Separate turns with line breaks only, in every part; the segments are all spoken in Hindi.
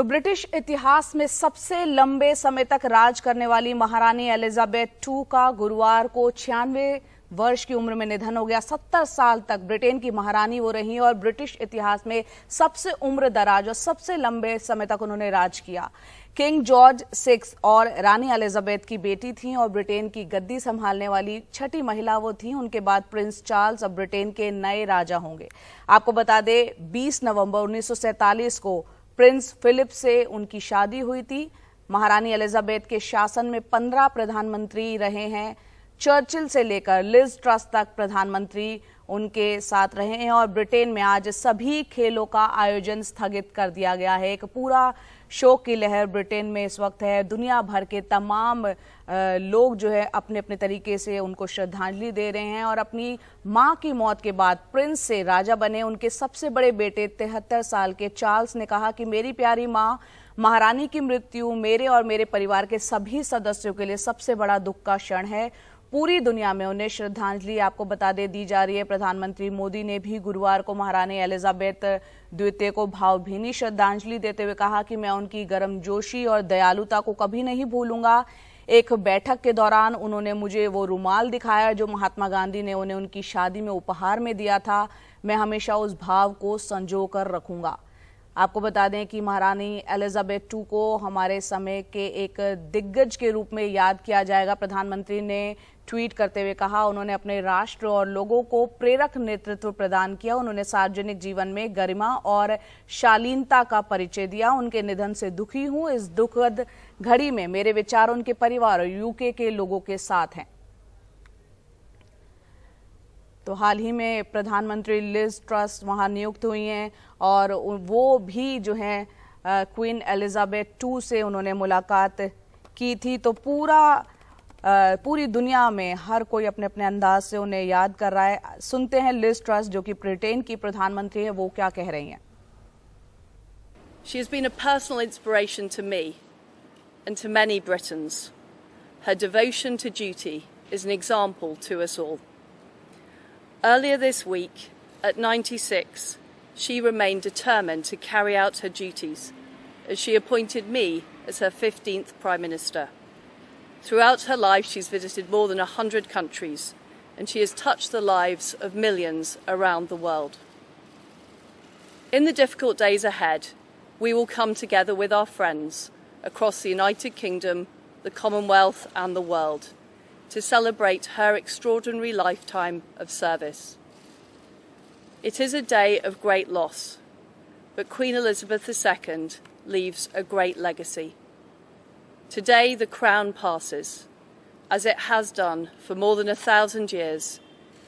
ब्रिटिश इतिहास में सबसे लंबे समय तक राज करने वाली महारानी एलिजाबेथ II का गुरुवार को 96 वर्ष की उम्र में निधन हो गया। 70 साल तक ब्रिटेन की महारानी वो रही और ब्रिटिश इतिहास में सबसे उम्र दराज और सबसे लंबे समय तक उन्होंने राज किया। किंग जॉर्ज VI और रानी एलिजाबेथ की बेटी थीं और ब्रिटेन की गद्दी संभालने वाली छठी महिला वो थीं। उनके बाद प्रिंस चार्ल्स अब ब्रिटेन के नए राजा होंगे। आपको बता दें 20 नवंबर 1947 को प्रिंस फिलिप से उनकी शादी हुई थी। महारानी एलिजाबेथ के शासन में 15 प्रधानमंत्री रहे हैं। चर्चिल से लेकर लिज ट्रस तक प्रधानमंत्री उनके साथ रहे हैं और ब्रिटेन में आज सभी खेलों का आयोजन स्थगित कर दिया गया है। एक पूरा शोक की लहर ब्रिटेन में इस वक्त है। दुनिया भर के तमाम लोग जो है अपने अपने तरीके से उनको श्रद्धांजलि दे रहे हैं और अपनी मां की मौत के बाद प्रिंस से राजा बने उनके सबसे बड़े बेटे 73 साल के चार्ल्स ने कहा कि मेरी प्यारी मां महारानी की मृत्यु मेरे और मेरे परिवार के सभी सदस्यों के लिए सबसे बड़ा दुख का क्षण है। पूरी दुनिया में उन्हें श्रद्धांजलि आपको बता दे दी जा रही है। प्रधानमंत्री मोदी ने भी गुरुवार को महारानी एलिजाबेथ द्वितीय को भावभीनी श्रद्धांजलि देते हुए कहा कि मैं उनकी गर्मजोशी और दयालुता को कभी नहीं भूलूंगा। एक बैठक के दौरान उन्होंने मुझे वो रुमाल दिखाया जो महात्मा गांधी ने उन्हें उनकी शादी में उपहार में दिया था। मैं हमेशा उस भाव को संजो कर रखूंगा। आपको बता दें कि महारानी एलिजाबेथ II को हमारे समय के एक दिग्गज के रूप में याद किया जाएगा। प्रधानमंत्री ने ट्वीट करते हुए कहा उन्होंने अपने राष्ट्र और लोगों को प्रेरक नेतृत्व प्रदान किया। उन्होंने सार्वजनिक जीवन में गरिमा और शालीनता का परिचय दिया। उनके निधन से दुखी हूं। इस दुखद घड़ी में मेरे विचार उनके परिवार और यूके के लोगों के साथ हैं। तो हाल ही में प्रधानमंत्री लिज ट्रस वहां नियुक्त हुई हैं और वो भी जो है क्वीन एलिजाबेथ II से उन्होंने मुलाकात की थी। तो पूरी दुनिया में हर कोई अपने अपने अंदाज से उन्हें याद कर रहा है। सुनते हैं लिज ट्रस जो कि ब्रिटेन की प्रधानमंत्री है, वो क्या कह रही हैं।
She has been a personal inspiration to me and to many Britons. Her devotion to duty is an example to us all. Earlier this week, at 96, she remained determined to carry out her duties as she appointed me as her 15th Prime Minister. Throughout her life, she's visited more than 100 countries and she has touched the lives of millions around the world. In the difficult days ahead, we will come together with our friends across the United Kingdom, the Commonwealth and the world to celebrate her extraordinary lifetime of service. It is a day of great loss, but Queen Elizabeth II leaves a great legacy. Today the crown passes, as it has done for more than 1,000 years,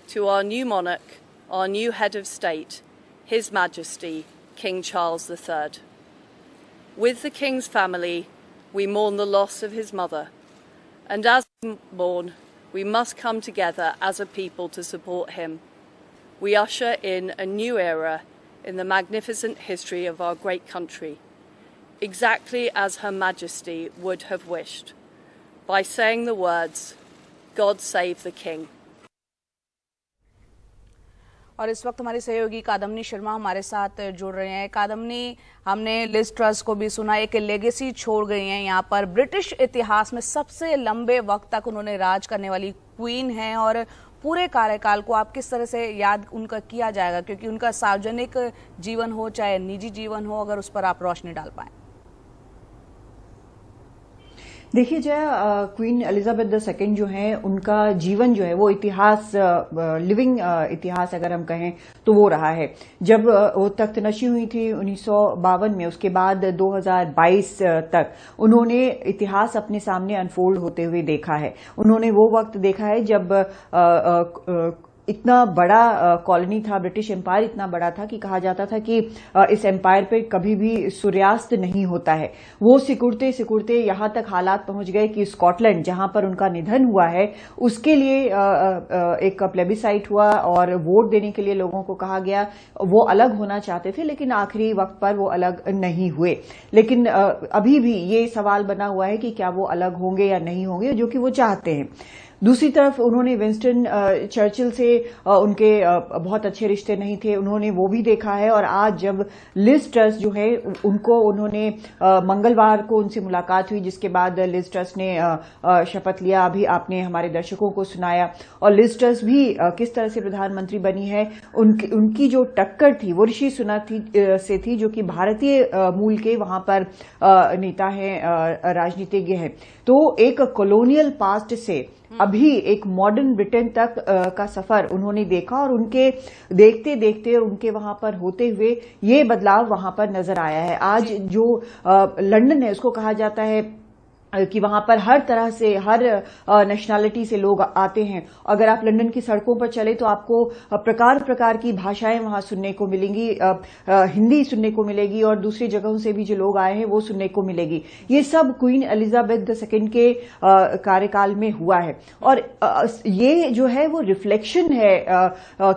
to our new monarch, our new head of state, His Majesty King Charles III. With the King's family, we mourn the loss of his mother, and as we mourn, we must come together as a people to support him. We usher in a new era in the magnificent history of our great country, exactly as Her Majesty would have wished, by saying the words, God save the King.
और इस वक्त हमारी सहयोगी कादम्नी शर्मा हमारे साथ जुड़ रहे हैं। कादम्नी, हमने लिज ट्रस को भी सुना, एक लेगेसी छोड़ गई हैं यहाँ पर। ब्रिटिश इतिहास में सबसे लंबे वक्त तक उन्होंने राज करने वाली क्वीन हैं और पूरे कार्यकाल को आप किस तरह से याद उनका किया जाएगा, क्योंकि उनका सार्वजनिक जीवन हो चाहे निजी जीवन हो, अगर उस पर आप रोशनी डाल पाएं।
देखिए जय, क्वीन एलिजाबेथ II जो है उनका जीवन जो है वो इतिहास, लिविंग इतिहास अगर हम कहें तो वो रहा है। जब वो तख्तनशी हुई थी 1952 में, उसके बाद 2022 तक उन्होंने इतिहास अपने सामने अनफोल्ड होते हुए देखा है। उन्होंने वो वक्त देखा है जब इतना बड़ा कॉलोनी था, ब्रिटिश एम्पायर इतना बड़ा था कि कहा जाता था कि इस एम्पायर पे कभी भी सूर्यास्त नहीं होता है। वो सिकुड़ते सिकुड़ते यहां तक हालात पहुंच गए कि स्कॉटलैंड जहां पर उनका निधन हुआ है उसके लिए एक प्लेबिसाइट हुआ और वोट देने के लिए लोगों को कहा गया। वो अलग होना चाहते थे लेकिन आखिरी वक्त पर वो अलग नहीं हुए। लेकिन अभी भी ये सवाल बना हुआ है कि क्या वो अलग होंगे या नहीं होंगे, जो कि वो चाहते हैं। दूसरी तरफ उन्होंने विंस्टन चर्चिल से उनके बहुत अच्छे रिश्ते नहीं थे, उन्होंने वो भी देखा है। और आज जब लिज ट्रस जो है उन्होंने मंगलवार को उनसे मुलाकात हुई, जिसके बाद लिज ट्रस ने शपथ लिया। अभी आपने हमारे दर्शकों को सुनाया। और लिज ट्रस भी किस तरह से प्रधानमंत्री बनी है, उनकी जो टक्कर थी वो ऋषि सुनक से थी, जो कि भारतीय मूल के वहां पर नेता हैं, राजनीतिज्ञ हैं। तो एक कॉलोनियल पास्ट से अभी एक मॉडर्न ब्रिटेन तक का सफर उन्होंने देखा, और उनके देखते देखते और उनके वहां पर होते हुए ये बदलाव वहां पर नजर आया है। आज जो लंदन है उसको कहा जाता है कि वहां पर हर तरह से, हर नेशनैलिटी से लोग आते हैं। अगर आप लंदन की सड़कों पर चले तो आपको प्रकार प्रकार की भाषाएं वहां सुनने को मिलेंगी, हिंदी सुनने को मिलेगी और दूसरी जगहों से भी जो लोग आए हैं वो सुनने को मिलेगी। ये सब क्वीन एलिजाबेथ II के कार्यकाल में हुआ है। और ये जो है वो रिफ्लेक्शन है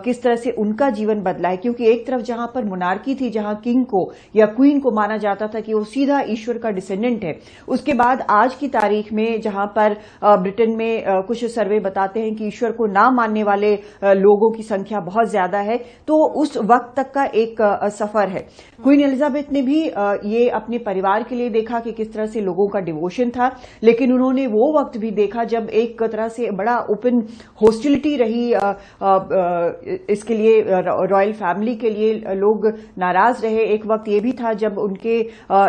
किस तरह से उनका जीवन बदला है। क्योंकि एक तरफ जहां पर मोनार्की थी, जहां किंग को या क्वीन को माना जाता था कि वो सीधा ईश्वर का डिसेंडेंट है, उसके बाद आज की तारीख में जहां पर ब्रिटेन में कुछ सर्वे बताते हैं कि ईश्वर को ना मानने वाले लोगों की संख्या बहुत ज्यादा है, तो उस वक्त तक का एक सफर है। क्वीन एलिजाबेथ ने भी ये अपने परिवार के लिए देखा कि किस तरह से लोगों का डिवोशन था, लेकिन उन्होंने वो वक्त भी देखा जब एक तरह से बड़ा ओपन हॉस्टिलिटी रही इसके लिए, रॉयल फैमिली के लिए लोग नाराज रहे। एक वक्त ये भी था जब उनके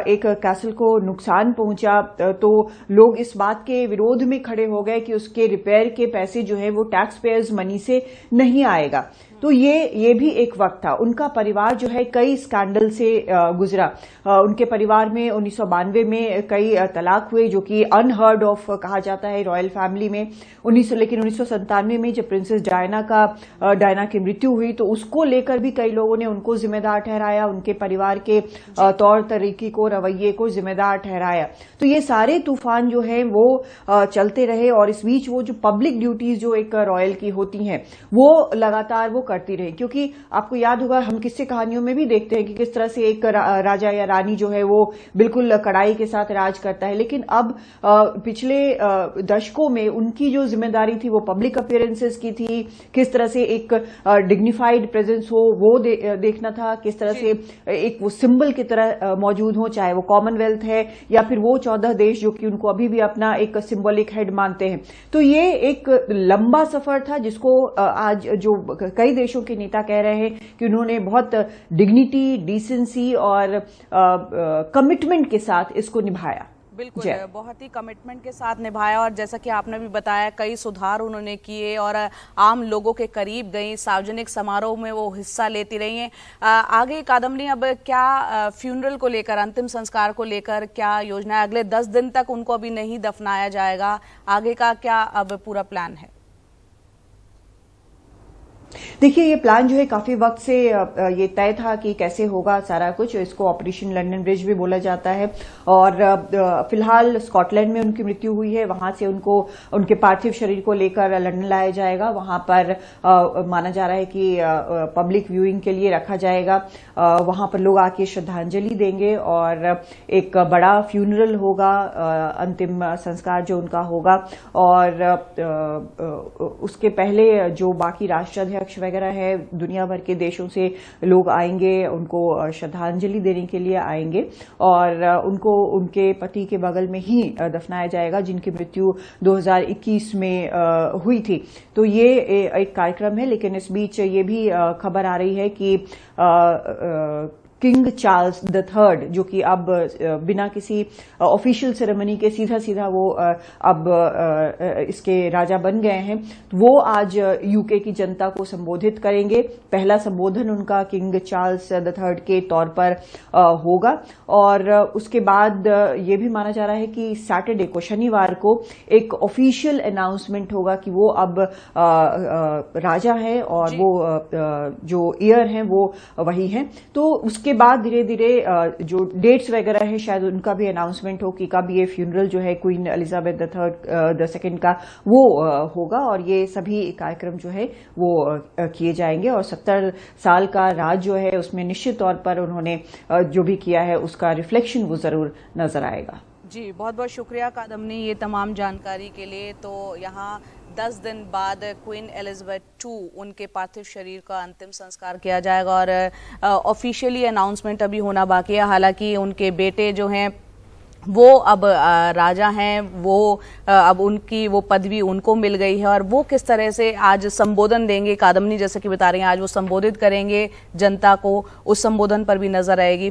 एक कैसल को नुकसान पहुंचा, तो लोग इस बात के विरोध में खड़े हो गए कि उसके रिपेयर के पैसे जो है वो टैक्स पेयर्स मनी से नहीं आएगा। तो ये भी एक वक्त था। उनका परिवार जो है कई स्कैंडल से गुजरा। उनके परिवार में 1992 में कई तलाक हुए, जो कि अनहर्ड ऑफ कहा जाता है रॉयल फैमिली में। लेकिन 1997 में जब प्रिंसेस डायना की मृत्यु हुई तो उसको लेकर भी कई लोगों ने उनको जिम्मेदार ठहराया, उनके परिवार के तौर तरीके को, रवैये को जिम्मेदार ठहराया। तो ये सारे तूफान जो है वो चलते रहे, और इस बीच वो जो पब्लिक ड्यूटीज जो एक रॉयल की होती हैं वो लगातार वो करती रही। क्योंकि आपको याद होगा, हम किस्से कहानियों में भी देखते हैं कि किस तरह से एक राजा या रानी जो है वो बिल्कुल कड़ाई के साथ राज करता है। लेकिन अब पिछले दशकों में उनकी जो जिम्मेदारी थी वो पब्लिक अपीयरेंसेस की थी, किस तरह से एक डिग्निफाइड प्रेजेंस हो वो देखना था, किस तरह से एक वो सिंबल की तरह मौजूद हो, चाहे वो कॉमनवेल्थ है या फिर वो 14 देश जो कि उनको अभी भी अपना एक सिंबॉलिक हेड मानते हैं। तो ये एक लंबा सफर था जिसको आज जो कई देशों के नेता कह रहे हैं कि उन्होंने बहुत डिग्निटी, डिसेंसी और कमिटमेंट के साथ इसको निभाया।
बिल्कुल, बहुत ही कमिटमेंट के साथ निभाया। और जैसा कि आपने भी बताया, कई सुधार उन्होंने किए और आम लोगों के करीब गई, सार्वजनिक समारोह में वो हिस्सा लेती रही हैं। आगे कादम्बनी, अब क्या फ्यूनरल को लेकर, अंतिम संस्कार को लेकर क्या योजना है? अगले 10 दिन तक उनको अभी नहीं दफनाया जाएगा, आगे का क्या अब पूरा प्लान है?
देखिए, ये प्लान जो है काफी वक्त से ये तय था कि कैसे होगा सारा कुछ। इसको ऑपरेशन लंदन ब्रिज भी बोला जाता है। और फिलहाल स्कॉटलैंड में उनकी मृत्यु हुई है, वहां से उनको उनके पार्थिव शरीर को लेकर लंदन लाया जाएगा। वहां पर माना जा रहा है कि पब्लिक व्यूइंग के लिए रखा जाएगा। वहां पर लोग आके श्रद्धांजलि देंगे और एक बड़ा फ्यूनरल होगा, अंतिम संस्कार जो उनका होगा। और उसके पहले जो बाकी राष्ट्राध्यक्ष वगैरह है, दुनिया भर के देशों से लोग आएंगे, उनको श्रद्धांजलि देने के लिए आएंगे और उनको उनके पति के बगल में ही दफनाया जाएगा जिनकी मृत्यु 2021 में हुई थी। तो ये एक कार्यक्रम है। लेकिन इस बीच ये भी खबर आ रही है कि किंग चार्ल्स III, जो कि अब बिना किसी ऑफिशियल सेरेमनी के सीधा वो अब इसके राजा बन गए हैं, वो आज यूके की जनता को संबोधित करेंगे। पहला संबोधन उनका किंग चार्ल्स III के तौर पर होगा। और उसके बाद ये भी माना जा रहा है कि सैटरडे को, शनिवार को, एक ऑफिशियल अनाउंसमेंट होगा कि वो अब राजा है और वो जो ईयर हैं वो वही हैं। तो उसके बाद धीरे धीरे जो डेट्स वगैरह है शायद उनका भी अनाउंसमेंट हो कि कब ये फ्यूनरल जो है क्वीन एलिजाबेथ II का वो होगा। और ये सभी कार्यक्रम जो है वो किए जाएंगे। और 70 साल का राज जो है उसमें निश्चित तौर पर उन्होंने जो भी किया है उसका रिफ्लेक्शन वो जरूर नजर आएगा।
जी, बहुत बहुत शुक्रिया कादम्बनी ये तमाम जानकारी के लिए। तो यहाँ 10 दिन बाद क्वीन एलिजाबेथ II उनके पार्थिव शरीर का अंतिम संस्कार किया जाएगा और ऑफिशियली अनाउंसमेंट अभी होना बाकी है। हालांकि उनके बेटे जो हैं वो अब राजा हैं, वो अब उनकी वो पदवी उनको मिल गई है और वो किस तरह से आज संबोधन देंगे, कादम्बनी जैसे कि बता रहे हैं आज वो संबोधित करेंगे जनता को, उस संबोधन पर भी नजर आएगी।